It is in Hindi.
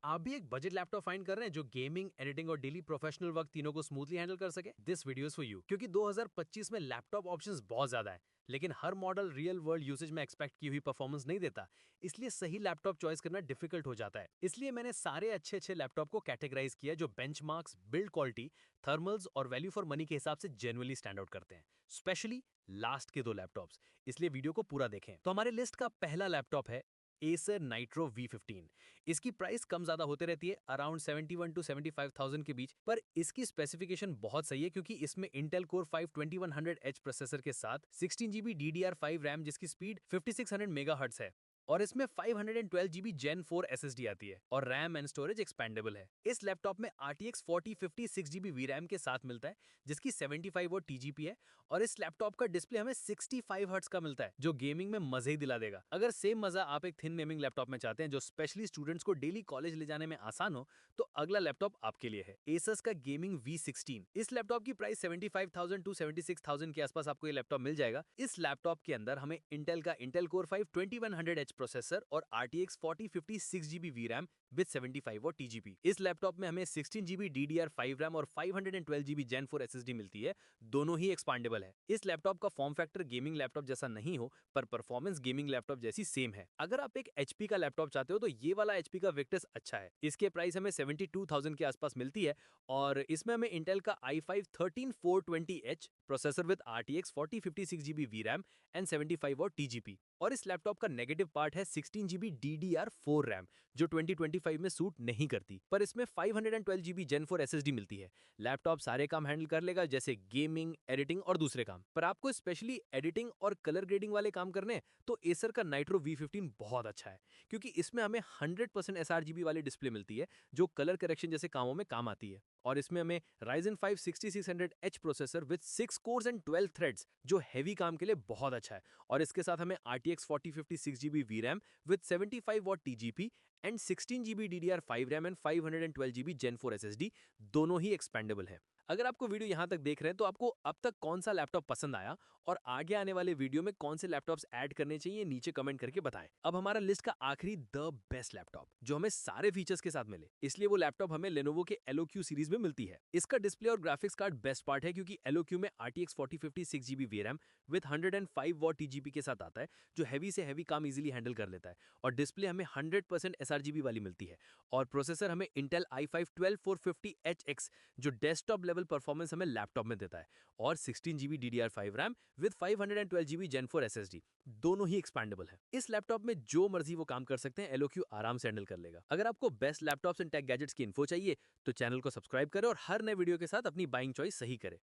आप भी एक बजट लैपटॉप फाइंड कर रहे हैं जो गेमिंग, एडिटिंग और डेली प्रोफेशनल वर्क तीनों को स्मूथली हैंडल कर सके? This video is for you, क्योंकि 2025 में लैपटॉप ऑप्शंस बहुत ज्यादा हैं, लेकिन हर मॉडल रियल वर्ल्ड यूसेज में एक्सपेक्ट की हुई परफॉर्मेंस नहीं देता। इसलिए सही लैपटॉप चॉइस करना डिफिकल्ट हो जाता है। इसलिए मैंने सारे अच्छे अच्छे लैपटॉप को कैटेगराइज किया जो बेंचमार्क्स, बिल्ड क्वालिटी, थर्मल्स और वैल्यू फॉर मनी के हिसाब से जेन्युइनली स्टैंड आउट करते हैं, स्पेशली लास्ट के दो लैपटॉप्स। इसलिए वीडियो को पूरा देखें। तो हमारे लिस्ट का पहला लैपटॉप है एसर नाइट्रो V15। इसकी प्राइस कम ज्यादा होते रहती है, अराउंड 71 टू 75,000 के बीच, पर इसकी स्पेसिफिकेशन बहुत सही है क्योंकि इसमें इंटेल कोर 5 2100H प्रोसेसर के साथ 16 GB DDR5 रैम जिसकी स्पीड 5600 मेगाहर्ट्ज है, और इसमें 512 GB Gen 4 SSD आती है और रैम एंड स्टोरेज एक्सपेंडेबल है। इस लैपटॉप में RTX 4050 6GB VRAM के साथ मिलता है जिसकी 75 वॉट TGP है, और इस लैपटॉप का डिस्प्ले हमें 65 हर्ट्ज का मिलता है जो गेमिंग में मजे ही दिला देगा। अगर सेम मजा आप एक थिन गेमिंग लैपटॉप में चाहते हैं जो स्पेशली स्टूडेंट्स को डेली कॉलेज ले जाने में आसान हो, तो अगला लैपटॉप आपके लिए है एसस का गेमिंग V16। इस लैपटॉप की प्राइस 75,000 टू 76,000 के आसपास आपको ये लैपटॉप मिल जाएगा। इस लैपटॉप के अंदर हमें इंटेल का इंटेल कोर 5 2100H प्रोसेसर और RTX 4050 6GB VRAM with 75 what TGP। इस लैपटॉप में हमें 16 GB DDR5 रैम और 512 GB Gen 4 SSD मिलती है, दोनों ही एक्सपांडेबल है। इस लैपटॉप का फॉर्म फैक्टर गेमिंग लैपटॉप जैसा नहीं हो, पर परफॉर्मेंस गेमिंग लैपटॉप जैसी सेम है। अगर आप एक HP का लैपटॉप चाहते हो तो ये वाला HP का विक्टस अच्छा है। इसके प्राइस हमें 72,000 के आसपास मिलती है, और इसमें हमें इंटेल का i5 13420H processor with RTX 4050 6GB VRAM and 75 what TGP। और इस लैपटॉप का नेगेटिव पार्ट है 16 GB DDR4 रैम जो 2025 में सूट नहीं करती, पर इसमें 512 GB Gen 4 SSD मिलती है। लैपटॉप सारे काम हैंडल कर लेगा जैसे गेमिंग, एडिटिंग और दूसरे काम, पर आपको स्पेशली एडिटिंग और कलर ग्रेडिंग वाले काम करने हैं तो एसर का नाइट्रो V15 बहुत अच्छा है, क्योंकि इसमें हमें 100% sRGB वाली डिस्प्ले मिलती है जो कलर करेक्शन जैसे कामों में काम आती है, और इसमें हमें Ryzen 5 6600H processor with 6 course and 12 threads जो हैवी काम के लिए बहुत अच्छा है, और इसके साथ हमें RTX 4050 6GB VRAM with 75 what TGP and 16 GB DDR5 RAM and 512 GB Gen 4 SSD, दोनों ही एक्सपेंडेबल है। अगर आपको वीडियो यहाँ तक देख रहे हैं तो आपको अब तक कौन सा लैपटॉप पसंद आया और आगे आने वाले वीडियो में कौन से लैपटॉप्स ऐड करने चाहिए नीचे कमेंट करके बताएं। अब हमारा लिस्ट का आखिरी द बेस्ट लैपटॉप जो हमें सारे फीचर्स के साथ मिले, इसलिए वो लैपटॉप हमें Lenovo के LOQ सीरीज में मिलती है। इसका डिस्प्ले और ग्राफिक्स कार्ड बेस्ट पार्ट है क्योंकि LOQ में RTX 4050 6GB VRAM with 105 what TGP के साथ आता है जो हैवी से हैवी काम इजीली हैंडल कर लेता है, और डिस्प्ले हमें 100% sRGB वाली मिलती है, और प्रोसेसर हमें Intel i5 12450HX जो डेस्कटॉप लेवल परफॉर्मेंस हमें लैपटॉप में देता है, और 16 GB DDR5 RAM with 512 GB Gen 4 SSD, दोनों ही एक्सपैंडेबल है। इस लैपटॉप में जो मर्जी वो काम कर सकते हैं, LOQ आराम से हैंडल कर लेगा। अगर आपको best laptops and tech gadgets की इन्फो चाहिए तो चैनल को सब्सक्राइब करें और हर नए वीडियो के साथ अपनी बाइंग चॉइस सही करें।